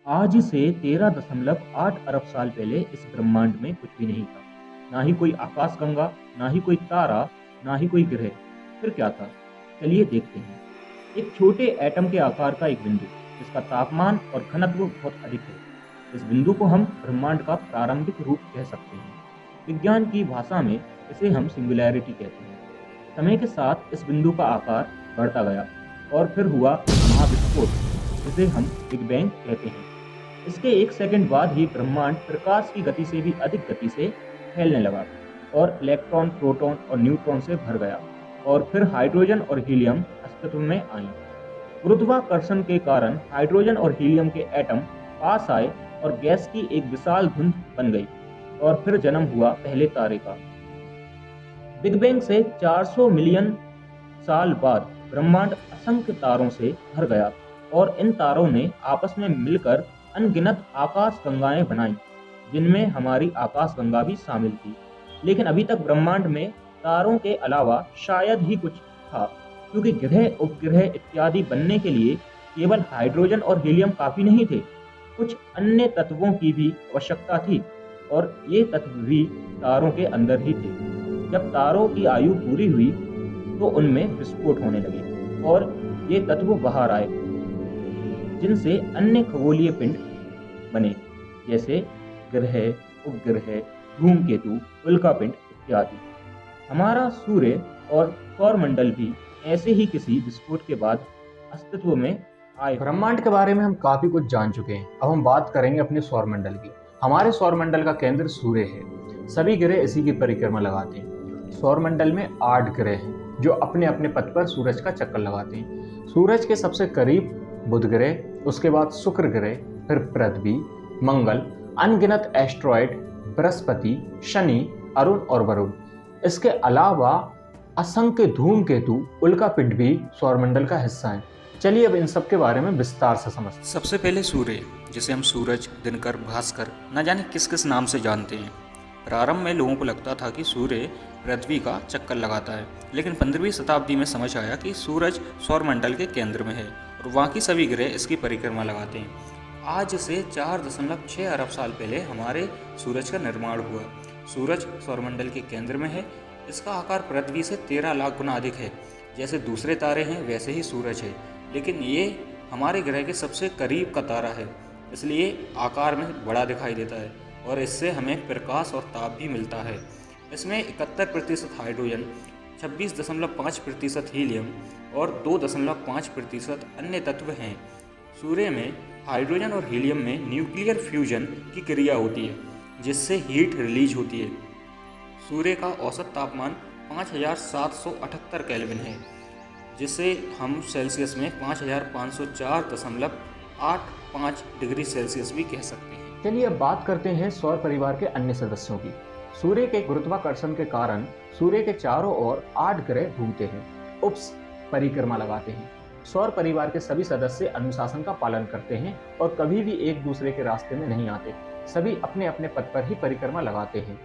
आज से 13.8 अरब साल पहले इस ब्रह्मांड में कुछ भी नहीं था। ना ही कोई आकाशगंगा, ना ही कोई तारा, ना ही कोई ग्रह। फिर क्या था? चलिए देखते हैं। एक छोटे एटम के आकार का एक बिंदु, जिसका तापमान और घनत्व बहुत अधिक है। इस बिंदु को हम ब्रह्मांड का प्रारंभिक रूप कह सकते हैं। विज्ञान की भाषा में इसे हम सिंगुलैरिटी कहते हैं। समय के साथ इस बिंदु का आकार बढ़ता गया और फिर हुआ महाविस्फोट, जिसे हम बिग बैंग कहते हैं। इसके 1 सेकंड बाद ही ब्रह्मांड प्रकाश की गति से भी अधिक गति से फैलने लगा और इलेक्ट्रॉन, प्रोटॉन और न्यूट्रॉन से भर गया। और फिर हाइड्रोजन और हीलियम अस्तित्व में आई। गुरुत्वाकर्षण के कारण हाइड्रोजन और हीलियम के एटम पास आए और गैस की एक विशाल धुंध बन गई। और फिर जन्म हुआ पहले तारे का। बिग बैंग से 400 मिलियन साल बाद ब्रह्मांड असंख्य तारों से भर गया और इन तारों ने आपस में मिलकर अनगिनत आकाशगंगाएं बनाई, जिनमें हमारी आकाशगंगा भी शामिल थी। लेकिन अभी तक ब्रह्मांड में तारों के अलावा शायद ही कुछ था, क्योंकि ग्रह, उपग्रह इत्यादि बनने के लिए केवल हाइड्रोजन और हीलियम काफी नहीं थे। कुछ अन्य तत्वों की भी आवश्यकता थी और ये तत्व भी तारों के अंदर ही थे। जब तारों की आयु पूरी हुई तो उनमें विस्फोट होने लगे और ये तत्व बाहर आए, जिनसे अन्य खगोलीय पिंड बने, जैसे ग्रह, उपग्रह, धूमकेतु, उल्कापिंड इत्यादि। हमारा सूर्य और सौरमंडल भी ऐसे ही किसी विस्फोट के बाद अस्तित्व में आए। ब्रह्मांड के बारे में हम काफी कुछ जान चुके हैं। अब हम बात करेंगे अपने सौरमंडल की। हमारे सौरमंडल का केंद्र सूर्य है। सभी ग्रह इसी की परिक्रमा लगाते हैं। सौरमंडल में 8 ग्रह हैं जो अपने अपने पथ पर सूरज का चक्कर लगाते हैं। सूरज के सबसे करीब बुध ग्रह, उसके बाद शुक्र ग्रह, फिर पृथ्वी, मंगल, अनगिनत एस्ट्रॉयड, बृहस्पति, शनि, अरुण और वरुण। इसके अलावा असंख्य धूमकेतु, उल्कापिंड भी सौरमंडल का हिस्सा हैं। चलिए अब इन सब के बारे में विस्तार से समझते हैं। सबसे पहले सूर्य, जिसे हम सूरज, दिनकर, भास्कर न जाने किस किस नाम से जानते हैं। प्रारंभ में लोगों को लगता था कि सूर्य पृथ्वी का चक्कर लगाता है, लेकिन 15वीं शताब्दी में समझ आया कि सूरज सौरमंडल के केंद्र में है और बाकी सभी ग्रह इसकी परिक्रमा लगाते हैं। आज से 4.6 अरब साल पहले हमारे सूरज का निर्माण हुआ। सूरज सौरमंडल के केंद्र में है। इसका आकार पृथ्वी से 13 लाख गुना अधिक है। जैसे दूसरे तारे हैं वैसे ही सूरज है, लेकिन ये हमारे ग्रह के सबसे करीब का तारा है, इसलिए आकार में बड़ा दिखाई देता है और इससे हमें प्रकाश और ताप भी मिलता है। इसमें 71% हाइड्रोजन, 26.5% हीलियम और 2.5% अन्य तत्व हैं। सूर्य में हाइड्रोजन और हीलियम में न्यूक्लियर फ्यूजन की क्रिया होती है, जिससे हीट रिलीज होती है। सूर्य का औसत तापमान 5778 केल्विन है, जिसे हम सेल्सियस में 5504.85 डिग्री सेल्सियस भी कह सकते हैं। चलिए अब बात करते हैं सौर परिवार के अन्य सदस्यों की। सूर्य के गुरुत्वाकर्षण के कारण सूर्य के चारों ओर 8 ग्रह घूमते हैं, उपस परिक्रमा लगाते हैं। सौर परिवार के सभी सदस्य अनुशासन का पालन करते हैं और कभी भी एक दूसरे के रास्ते में नहीं आते। सभी अपने अपने पथ पर ही परिक्रमा लगाते हैं।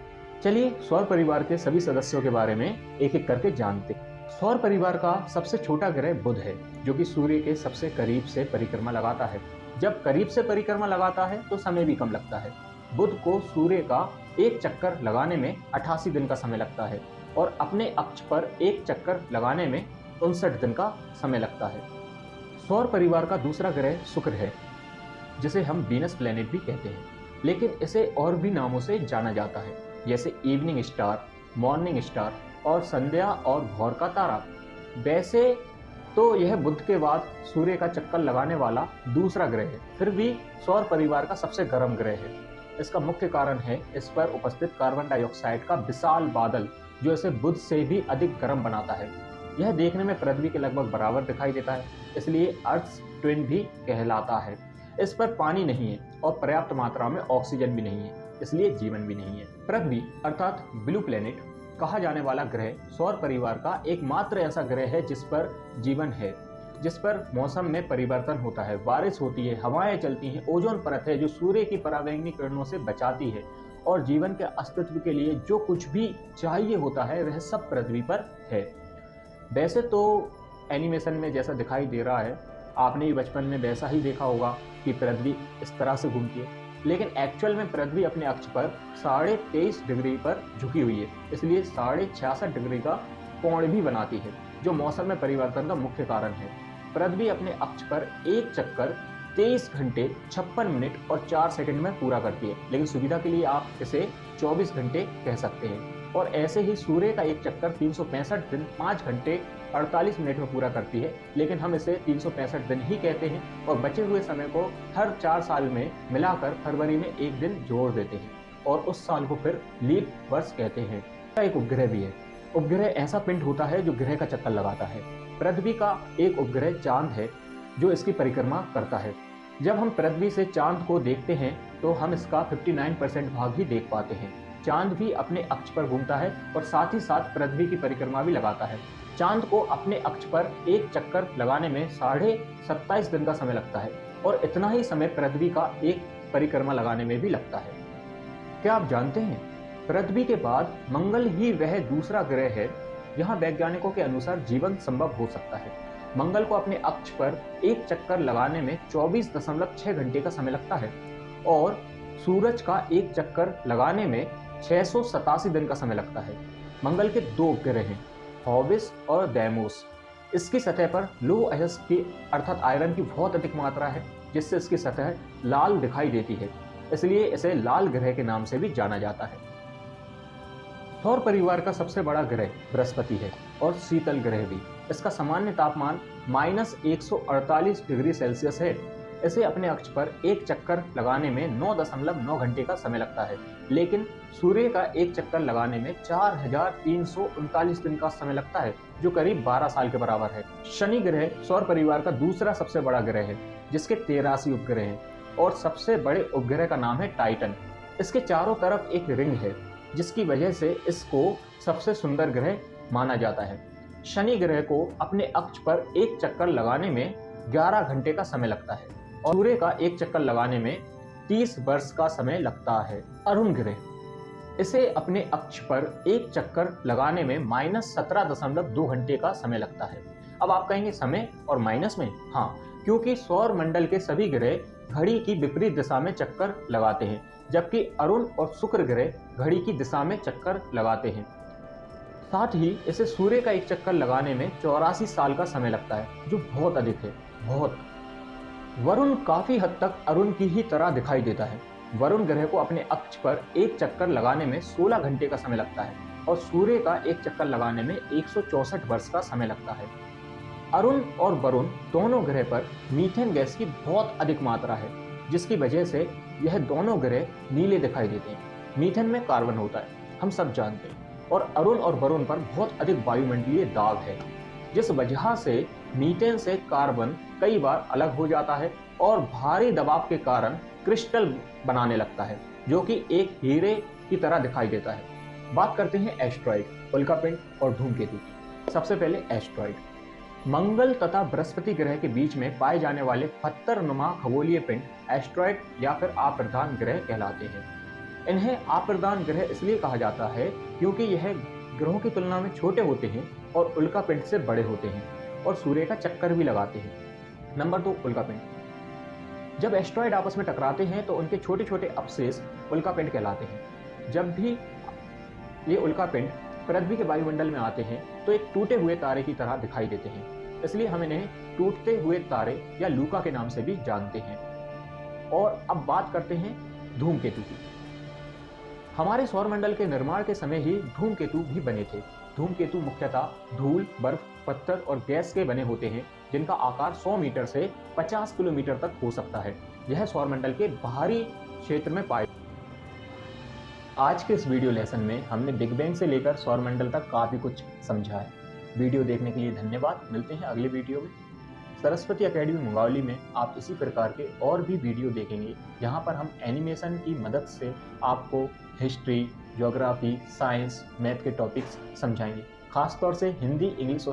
चलिए सौर परिवार के सभी सदस्यों के बारे में एक एक करके जानते हैं। सौर परिवार का सबसे छोटा ग्रह बुध है, जो कि सूर्य के सबसे करीब से परिक्रमा लगाता है। जब करीब से परिक्रमा लगाता है तो समय भी कम लगता है। बुध को सूर्य का एक चक्कर लगाने में 88 दिन का समय लगता है और अपने अक्ष पर एक चक्कर लगाने में 59 दिन का समय लगता है। सौर परिवार का दूसरा ग्रह शुक्र है, जिसे हम वीनस प्लेनेट भी कहते हैं, लेकिन इसे और भी नामों से जाना जाता है, जैसे इवनिंग स्टार, मॉर्निंग स्टार और संध्या और भोर का तारा। वैसे तो यह बुध के बाद सूर्य का चक्कर लगाने वाला दूसरा ग्रह है, फिर भी सौर परिवार का सबसे गर्म ग्रह है। इसका मुख्य कारण है इस पर उपस्थित कार्बन डाइऑक्साइड का विशाल बादल, जो इसे बुध से भी अधिक गर्म बनाता है। यह देखने में पृथ्वी के लगभग बराबर दिखाई देता है, इसलिए अर्थ ट्विन भी कहलाता है। इस पर पानी नहीं है और पर्याप्त मात्रा में ऑक्सीजन भी नहीं है, इसलिए जीवन भी नहीं है। पृथ्वी अर्थात ब्लू प्लेनेट कहा जाने वाला ग्रह सौर परिवार का एकमात्र ऐसा ग्रह है जिस पर जीवन है, जिस पर मौसम में परिवर्तन होता है, बारिश होती है, हवाएं चलती हैं, ओजोन परत है जो सूर्य की परावैंगनी किरणों से बचाती है और जीवन के अस्तित्व के लिए जो कुछ भी चाहिए होता है वह सब पृथ्वी पर है। वैसे तो एनिमेशन में जैसा दिखाई दे रहा है आपने भी बचपन में वैसा ही देखा होगा कि पृथ्वी इस तरह से घूमती है, लेकिन एक्चुअल में पृथ्वी अपने अक्ष पर 23.5 डिग्री पर झुकी हुई है, इसलिए 66.5 डिग्री का कोण भी बनाती है, जो मौसम में परिवर्तन का मुख्य कारण है। पृथ्वी अपने अक्ष पर एक चक्कर 23 घंटे 56 मिनट और 4 सेकंड में पूरा करती है, लेकिन सुविधा के लिए आप इसे 24 घंटे कह सकते हैं। और ऐसे ही सूर्य का एक चक्कर 365 दिन 5 घंटे 48 मिनट में पूरा करती है, लेकिन हम इसे 365 दिन ही कहते हैं और बचे हुए समय को हर 4 साल में मिलाकर फरवरी में एक दिन जोड़ देते हैं और उस साल को फिर लीप वर्ष कहते हैं। एक उपग्रह भी है। उपग्रह ऐसा पिंड होता है जो ग्रह का चक्कर लगाता है। पृथ्वी का एक उपग्रह चांद है जो इसकी परिक्रमा करता है। जब हम पृथ्वी से चांद को देखते हैं तो हम इसका 59% भाग ही देख पाते हैं। चांद भी अपने अक्ष पर घूमता है और साथ ही साथ पृथ्वी की परिक्रमा भी लगाता है। चांद को अपने अक्ष पर एक चक्कर लगाने में 27.5 दिन का समय लगता है और इतना ही समय पृथ्वी का एक परिक्रमा लगाने में भी लगता है। क्या आप जानते हैं, पृथ्वी के बाद मंगल ही वह दूसरा ग्रह है जहां वैज्ञानिकों के अनुसार जीवन संभव हो सकता है। मंगल को अपने अक्ष पर एक चक्कर लगाने में 24.6 घंटे का समय लगता है और सूरज का एक चक्कर लगाने में 687 दिन का समय लगता है। मंगल के 2 उपग्रह हैं, हॉबिस और डेमोस। इसकी सतह पर लौह अयस्क की अर्थात आयरन की बहुत अधिक मात्रा है, जिससे इसकी सतह लाल दिखाई देती है, इसलिए इसे लाल ग्रह के नाम से भी जाना जाता है। सौर परिवार का सबसे बड़ा ग्रह बृहस्पति है और शीतल ग्रह भी। इसका सामान्य तापमान -148 डिग्री सेल्सियस है। इसे अपने अक्ष पर एक चक्कर लगाने में 9.9 घंटे का समय लगता है, लेकिन सूर्य का एक चक्कर लगाने में 4339 दिन का समय लगता है, जो करीब 12 साल के बराबर है। शनि ग्रह सौर परिवार का दूसरा सबसे बड़ा ग्रह है, जिसके 83 उपग्रह हैं और सबसे बड़े उपग्रह का नाम है टाइटन। इसके चारों तरफ एक रिंग है, जिसकी वजह से इसको सबसे सुंदर ग्रह माना जाता है। शनि ग्रह को अपने अक्ष पर एक चक्कर लगाने में 11 घंटे का समय लगता है और सूर्य का एक चक्कर लगाने में 30 वर्ष का समय लगता है। अरुण ग्रह, इसे अपने अक्ष पर एक चक्कर लगाने में -17.2 घंटे का समय लगता है। अब आप कहेंगे समय और माइनस में? हाँ, क्योंकि सौर मंडल के सभी ग्रह घड़ी की विपरीत दिशा में चक्कर लगाते हैं, जबकि अरुण और शुक्र ग्रह घड़ी की दिशा में चक्कर लगाते हैं। साथ ही इसे सूर्य का एक चक्कर लगाने में 84 साल का समय लगता है, जो बहुत अधिक है, बहुत। वरुण काफी हद तक अरुण की ही तरह दिखाई देता है। वरुण ग्रह को अपने अक्ष पर एक चक्कर लगाने में 16 घंटे का समय लगता है और सूर्य का एक चक्कर लगाने में 164 वर्ष का समय लगता है। अरुण और वरुण दोनों ग्रह पर मीथेन गैस की बहुत अधिक मात्रा है, जिसकी वजह से यह दोनों ग्रह नीले दिखाई देते हैं। मीथेन में कार्बन होता है, हम सब जानते हैं, और अरुण और वरुण पर बहुत अधिक वायुमंडलीय दाब है, जिस वजह से मीथेन से कार्बन कई बार अलग हो जाता है और भारी दबाव के कारण क्रिस्टल बनाने लगता है, जो कि एक हीरे की तरह दिखाई देता है। बात करते हैं एस्ट्रॉइड, उल्कापिंड और धूमकेतु की। सबसे पहले एस्ट्रॉइड। मंगल तथा बृहस्पति ग्रह के बीच में पाए जाने वाले पत्थरनुमा खगोलीय पिंड एस्ट्रॉइड या फिर अप्रधान ग्रह कहलाते हैं। इन्हें अप्रधान ग्रह इसलिए कहा जाता है क्योंकि यह ग्रहों की तुलना में छोटे होते हैं और उल्कापिंड से बड़े होते हैं और सूर्य का चक्कर भी लगाते हैं। नंबर 2, उल्कापिंड। जब एस्ट्रॉइड आपस में टकराते हैं तो उनके छोटे छोटे अवशेष उल्कापिंड कहलाते हैं। जब भी ये उल्कापिंड पृथ्वी के वायुमंडल में आते हैं तो एक टूटे हुए तारे की तरह दिखाई देते हैं, इसलिए हम इन्हें टूटते हुए तारे या लूका के नाम से भी जानते हैं। और अब बात करते हैं धूमकेतु की। हमारे सौरमंडल के निर्माण के समय ही धूमकेतु भी बने थे। धूमकेतु मुख्यतः धूल, बर्फ, पत्थर और गैस के बने होते हैं, जिनका आकार 100 मीटर से 50 किलोमीटर तक हो सकता है। यह सौरमंडल के बाहरी क्षेत्र में पाए। आज के इस वीडियो लेसन में हमने बिग बैंग से लेकर सौरमंडल तक काफ़ी कुछ समझा है। वीडियो देखने के लिए धन्यवाद। मिलते हैं अगले वीडियो में। सरस्वती एकेडमी मुंगावली में आप इसी प्रकार के और भी वीडियो देखेंगे, जहां पर हम एनिमेशन की मदद से आपको हिस्ट्री, ज्योग्राफी, साइंस, मैथ के टॉपिक्स समझाएंगे, खासतौर से हिंदी, इंग्लिश और